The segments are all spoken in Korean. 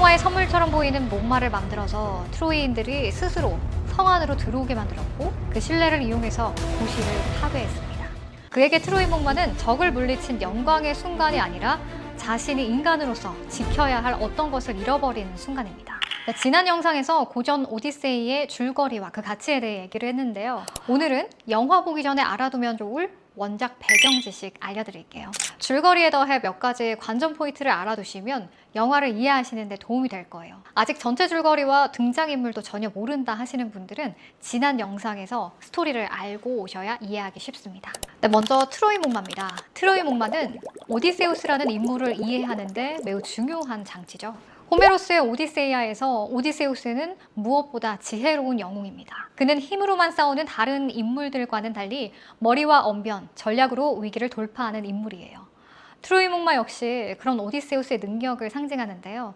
평화의 선물처럼 보이는 목마를 만들어서 트로이인들이 스스로 성 안으로 들어오게 만들었고 그 신뢰를 이용해서 도시를 파괴했습니다. 그에게 트로이 목마는 적을 물리친 영광의 순간이 아니라 자신이 인간으로서 지켜야 할 어떤 것을 잃어버리는 순간입니다. 지난 영상에서 고전 오디세이의 줄거리와 그 가치에 대해 얘기를 했는데요. 오늘은 영화 보기 전에 알아두면 좋을 원작 배경 지식 알려드릴게요. 줄거리에 더해 몇 가지 관전 포인트를 알아두시면 영화를 이해하시는 데 도움이 될 거예요. 아직 전체 줄거리와 등장인물도 전혀 모른다 하시는 분들은 지난 영상에서 스토리를 알고 오셔야 이해하기 쉽습니다. 먼저 트로이 목마입니다. 트로이 목마는 오디세우스라는 인물을 이해하는 데 매우 중요한 장치죠. 호메로스의 오디세이아에서 오디세우스는 무엇보다 지혜로운 영웅입니다. 그는 힘으로만 싸우는 다른 인물들과는 달리 머리와 언변, 전략으로 위기를 돌파하는 인물이에요. 트로이 목마 역시 그런 오디세우스의 능력을 상징하는데요.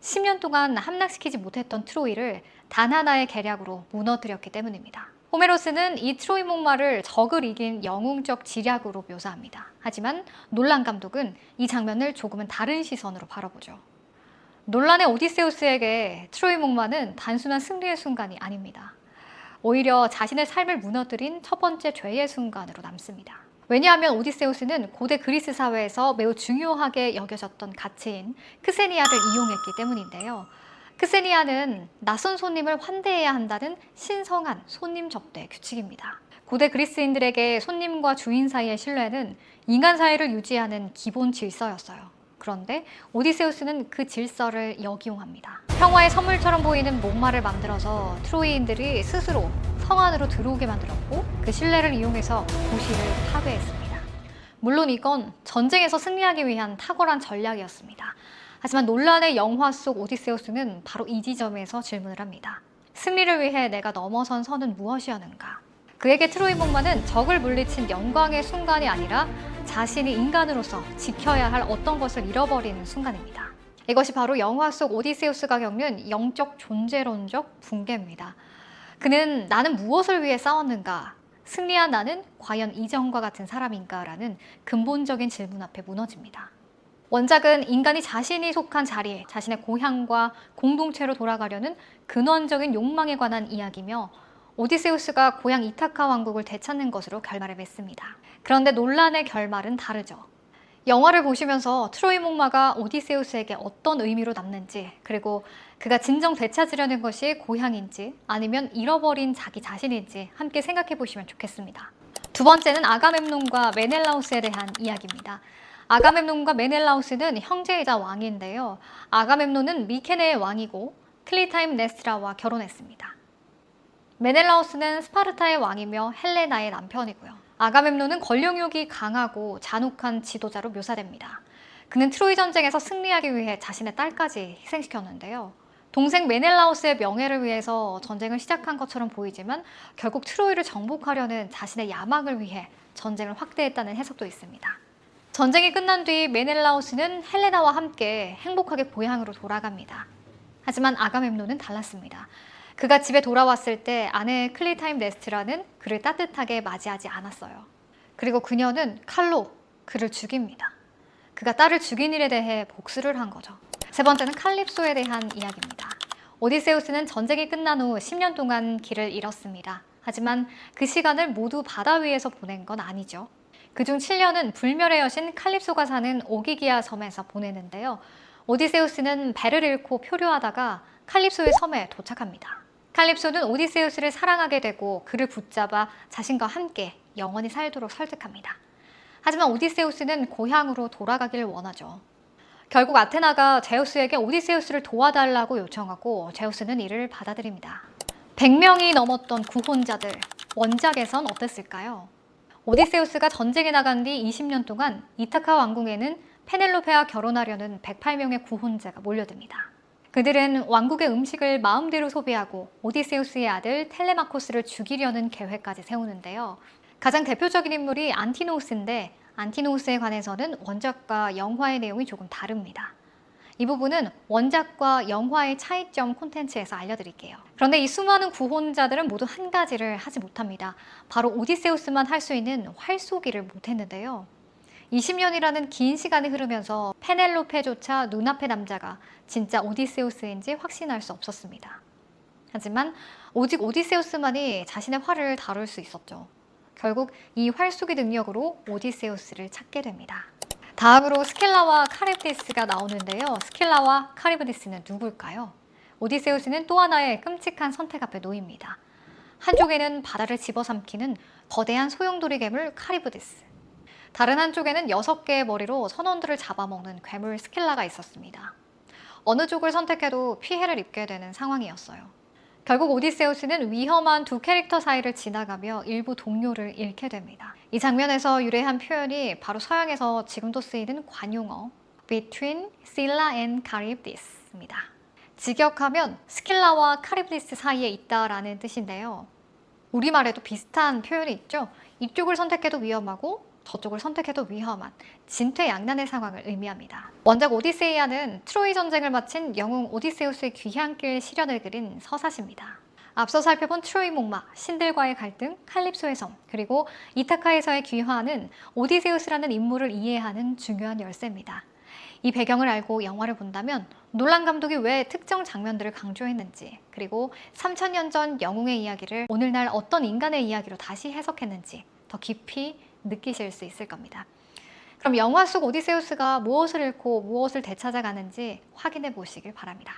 10년 동안 함락시키지 못했던 트로이를 단 하나의 계략으로 무너뜨렸기 때문입니다. 호메로스는 이 트로이 목마를 적을 이긴 영웅적 지략으로 묘사합니다. 하지만 놀란 감독은 이 장면을 조금은 다른 시선으로 바라보죠. 논란의 오디세우스에게 트로이 목마는 단순한 승리의 순간이 아닙니다. 오히려 자신의 삶을 무너뜨린 첫 번째 죄의 순간으로 남습니다. 왜냐하면 오디세우스는 고대 그리스 사회에서 매우 중요하게 여겨졌던 가치인 크세니아를 이용했기 때문인데요. 크세니아는 낯선 손님을 환대해야 한다는 신성한 손님 접대 규칙입니다. 고대 그리스인들에게 손님과 주인 사이의 신뢰는 인간 사회를 유지하는 기본 질서였어요. 그런데 오디세우스는 그 질서를 역이용합니다. 평화의 선물처럼 보이는 목마를 만들어서 트로이인들이 스스로 성 안으로 들어오게 만들었고 그 신뢰를 이용해서 도시를 파괴했습니다. 물론 이건 전쟁에서 승리하기 위한 탁월한 전략이었습니다. 하지만 논란의 영화 속 오디세우스는 바로 이 지점에서 질문을 합니다. 승리를 위해 내가 넘어선 선은 무엇이었는가? 그에게 트로이 목마는 적을 물리친 영광의 순간이 아니라 자신이 인간으로서 지켜야 할 어떤 것을 잃어버리는 순간입니다. 이것이 바로 영화 속 오디세우스가 겪는 영적 존재론적 붕괴입니다. 그는 나는 무엇을 위해 싸웠는가? 승리한 나는 과연 이전과 같은 사람인가? 라는 근본적인 질문 앞에 무너집니다. 원작은 인간이 자신이 속한 자리에 자신의 고향과 공동체로 돌아가려는 근원적인 욕망에 관한 이야기며 오디세우스가 고향 이타카 왕국을 되찾는 것으로 결말을 맺습니다. 그런데 논란의 결말은 다르죠. 영화를 보시면서 트로이 목마가 오디세우스에게 어떤 의미로 남는지, 그리고 그가 진정 되찾으려는 것이 고향인지 아니면 잃어버린 자기 자신인지 함께 생각해 보시면 좋겠습니다. 두 번째는 아가멤논과 메넬라우스에 대한 이야기입니다. 아가멤논과 메넬라우스는 형제이자 왕인데요. 아가멤논은 미케네의 왕이고 클리타임네스트라와 결혼했습니다. 메넬라우스는 스파르타의 왕이며 헬레나의 남편이고요. 아가멤논은 권력욕이 강하고 잔혹한 지도자로 묘사됩니다. 그는 트로이 전쟁에서 승리하기 위해 자신의 딸까지 희생시켰는데요. 동생 메넬라우스의 명예를 위해서 전쟁을 시작한 것처럼 보이지만 결국 트로이를 정복하려는 자신의 야망을 위해 전쟁을 확대했다는 해석도 있습니다. 전쟁이 끝난 뒤 메넬라우스는 헬레나와 함께 행복하게 고향으로 돌아갑니다. 하지만 아가멤논은 달랐습니다. 그가 집에 돌아왔을 때 아내 클리타임네스트라는 그를 따뜻하게 맞이하지 않았어요. 그리고 그녀는 칼로 그를 죽입니다. 그가 딸을 죽인 일에 대해 복수를 한 거죠. 세 번째는 칼립소에 대한 이야기입니다. 오디세우스는 전쟁이 끝난 후 10년 동안 길을 잃었습니다. 하지만 그 시간을 모두 바다 위에서 보낸 건 아니죠. 그중 7년은 불멸의 여신 칼립소가 사는 오기기아 섬에서 보내는데요. 오디세우스는 배를 잃고 표류하다가 칼립소의 섬에 도착합니다. 칼립소는 오디세우스를 사랑하게 되고 그를 붙잡아 자신과 함께 영원히 살도록 설득합니다. 하지만 오디세우스는 고향으로 돌아가기를 원하죠. 결국 아테나가 제우스에게 오디세우스를 도와달라고 요청하고 제우스는 이를 받아들입니다. 100명이 넘었던 구혼자들, 원작에선 어땠을까요? 오디세우스가 전쟁에 나간 뒤 20년 동안 이타카 왕궁에는 페넬로페와 결혼하려는 108명의 구혼자가 몰려듭니다. 그들은 왕국의 음식을 마음대로 소비하고 오디세우스의 아들 텔레마코스를 죽이려는 계획까지 세우는데요. 가장 대표적인 인물이 안티노우스인데 안티노우스에 관해서는 원작과 영화의 내용이 조금 다릅니다. 이 부분은 원작과 영화의 차이점 콘텐츠에서 알려드릴게요. 그런데 이 수많은 구혼자들은 모두 한 가지를 하지 못합니다. 바로 오디세우스만 할 수 있는 활쏘기를 못했는데요. 20년이라는 긴 시간이 흐르면서 페넬로페조차 눈앞의 남자가 진짜 오디세우스인지 확신할 수 없었습니다. 하지만 오직 오디세우스만이 자신의 활을 다룰 수 있었죠. 결국 이 활 쏘기 능력으로 오디세우스를 찾게 됩니다. 다음으로 스킬라와 카립디스가 나오는데요. 스킬라와 카리브디스는 누굴까요? 오디세우스는 또 하나의 끔찍한 선택 앞에 놓입니다. 한쪽에는 바다를 집어삼키는 거대한 소용돌이 괴물 카리브디스, 다른 한쪽에는 6개의 머리로 선원들을 잡아먹는 괴물 스킬라가 있었습니다. 어느 쪽을 선택해도 피해를 입게 되는 상황이었어요. 결국 오디세우스는 위험한 두 캐릭터 사이를 지나가며 일부 동료를 잃게 됩니다. 이 장면에서 유래한 표현이 바로 서양에서 지금도 쓰이는 관용어 Between Scylla and Charybdis입니다. 직역하면 스킬라와 카리브디스 사이에 있다라는 뜻인데요. 우리말에도 비슷한 표현이 있죠. 이쪽을 선택해도 위험하고 저쪽을 선택해도 위험한 진퇴양난의 상황을 의미합니다. 원작 오디세이아는 트로이 전쟁을 마친 영웅 오디세우스의 귀향길 시련을 그린 서사시입니다. 앞서 살펴본 트로이 목마, 신들과의 갈등, 칼립소의 섬, 그리고 이타카에서의 귀화는 오디세우스라는 인물을 이해하는 중요한 열쇠입니다. 이 배경을 알고 영화를 본다면 놀란 감독이 왜 특정 장면들을 강조했는지, 그리고 3000년 전 영웅의 이야기를 오늘날 어떤 인간의 이야기로 다시 해석했는지 더 깊이 느끼실 수 있을 겁니다. 그럼 영화 속 오디세우스가 무엇을 잃고 무엇을 되찾아가는지 확인해 보시길 바랍니다.